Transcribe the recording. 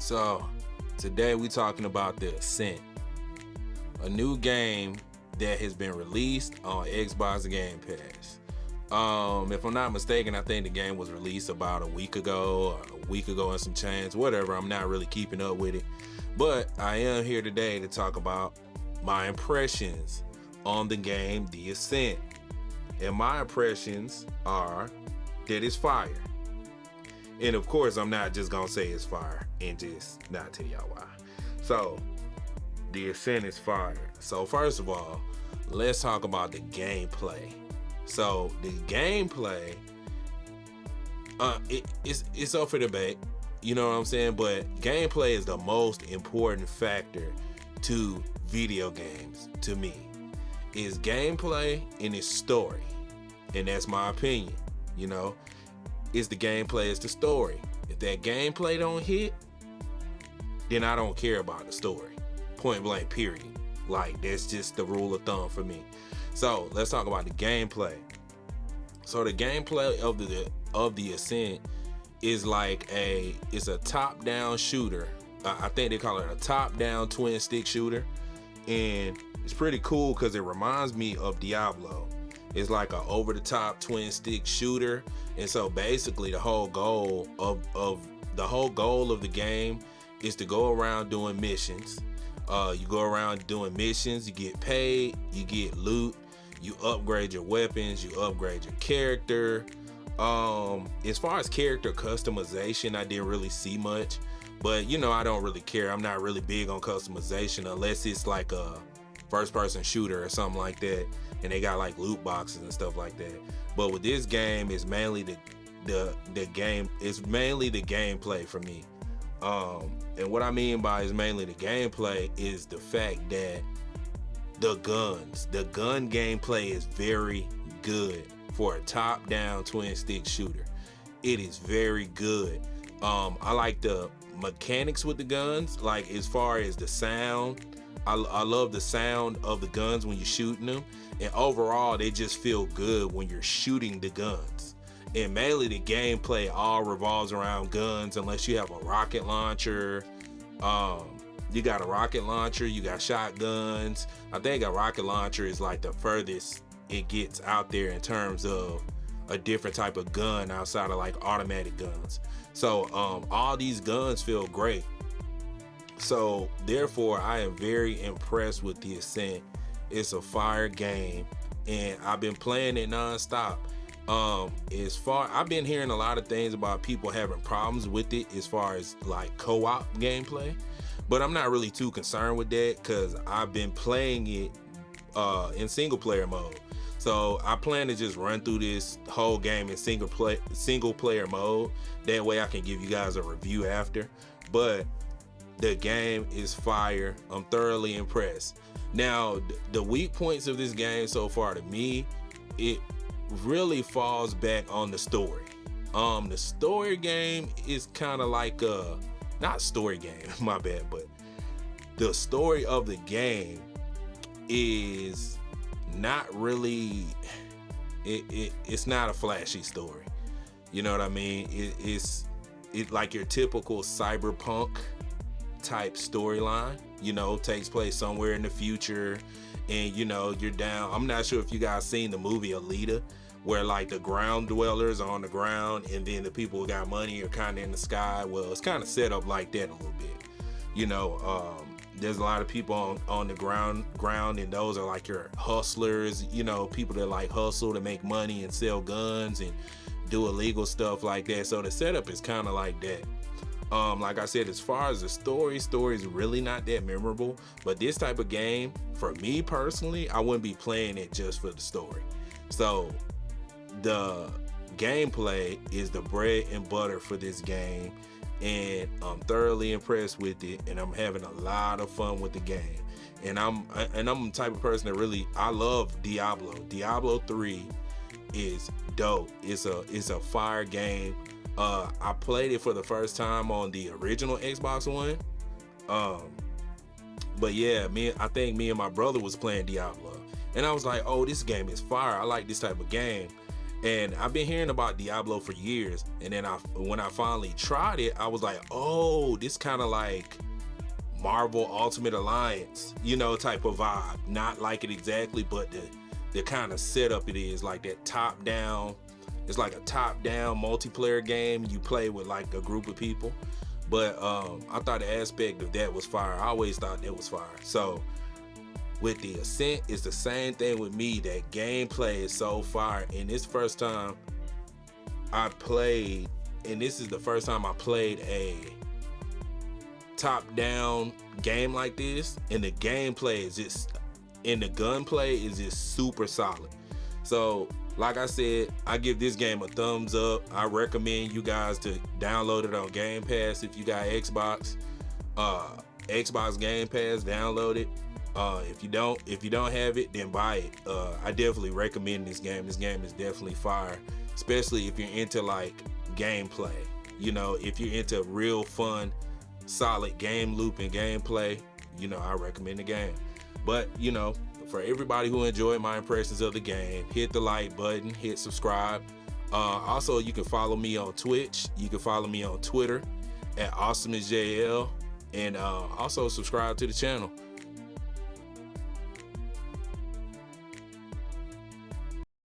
So today we talking about the Ascent, a new game that has been released on Xbox Game Pass. If I'm not mistaken, I think the game was released about a week ago and some change, whatever. I'm not really keeping up with it, but I am here today to talk about my impressions on the game, The Ascent. And my impressions are that it's fire. And of course, I'm not just gonna say it's fire and just not tell y'all why. So, The Ascent is fire. So first of all, let's talk about the gameplay. So the gameplay, it's up for debate. You know what I'm saying? But gameplay is the most important factor to video games to me. It's gameplay and it's story. And that's my opinion. You know, it's the gameplay, it's the story. If that gameplay don't hit, then I don't care about the story. Point blank, period. Like, that's just the rule of thumb for me. So let's talk about the gameplay. So the gameplay of the Ascent is like it's a top-down shooter. I think they call it a top-down twin stick shooter, and it's pretty cool because it reminds me of Diablo. It's like a over-the-top twin stick shooter, and so basically the whole goal of the game is to go around doing missions. You go around doing missions, you get paid, you get loot, you upgrade your weapons, you upgrade your character. As far as character customization, I didn't really see much, but you know, I don't really care. I'm not really big on customization unless it's like a first-person shooter or something like that, and they got like loot boxes and stuff like that. But with this game, it's mainly the game. It's mainly the gameplay for me. And what I mean by is mainly the gameplay is the fact that the gun gameplay is very good for a top-down twin stick shooter. It is very good. I like the mechanics with the guns, like as far as the sound. I love the sound of the guns when you're shooting them, and overall they just feel good when you're shooting the guns. And mainly the gameplay all revolves around guns, unless you have a rocket launcher. You got a rocket launcher, you got shotguns. I think a rocket launcher is like the furthest it gets out there in terms of a different type of gun outside of like automatic guns. So all these guns feel great. So therefore, I am very impressed with The Ascent. It's a fire game, and I've been playing it nonstop. I've been hearing a lot of things about people having problems with it as far as like co-op gameplay, but I'm not really too concerned with that because I've been playing it in single player mode. So I plan to just run through this whole game in single player mode. That way I can give you guys a review after. But the game is fire. I'm thoroughly impressed. Now, the weak points of this game so far to me, it really falls back on the story. The story game is kind of like not story game, my bad, but the story of the game is not really, it's not a flashy story. You know what I mean? It's like your typical cyberpunk type storyline, you know, takes place somewhere in the future, and you know, you're down. I'm not sure if you guys seen the movie Alita, where like the ground dwellers are on the ground and then the people who got money are kind of in the sky. Well, it's kind of set up like that a little bit. You know, there's a lot of people on the ground, and those are like your hustlers, you know, people that like hustle to make money and sell guns and do illegal stuff like that. So the setup is kind of like that. Like I said, as far as the story is really not that memorable, but this type of game, for me personally, I wouldn't be playing it just for the story. So the gameplay is the bread and butter for this game, and I'm thoroughly impressed with it, and I'm having a lot of fun with the game. And I'm the type of person that I love Diablo. Diablo 3 is dope. It's a fire game. I played it for the first time on the original Xbox One. But yeah, I think me and my brother was playing Diablo, and I was like, oh, this game is fire. I like this type of game. And I've been hearing about Diablo for years, and then when I finally tried it, I was like, oh, this kind of like Marvel Ultimate Alliance, you know, type of vibe. Not like it exactly, but the kind of setup it is, like that top down. It's like a top down multiplayer game you play with like a group of people. But I thought the aspect of that was fire. I always thought that was fire. So with the Ascent, it's the same thing with me. That gameplay is so fire. And this first time I played, and this is the first time I played a top-down game like this, and the gameplay is just, and the gunplay is just super solid. So like I said, I give this game a thumbs up. I recommend you guys to download it on Game Pass if you got Xbox. Xbox Game Pass, download it. If you don't have it, then buy it. I definitely recommend this game. This game is definitely fire, especially if you're into like gameplay. You know, if you're into real fun, solid game loop and gameplay, you know, I recommend the game. But you know, for everybody who enjoyed my impressions of the game, hit the like button, hit subscribe. Also, you can follow me on Twitch. You can follow me on Twitter at Awesomeisjayell, and also subscribe to the channel.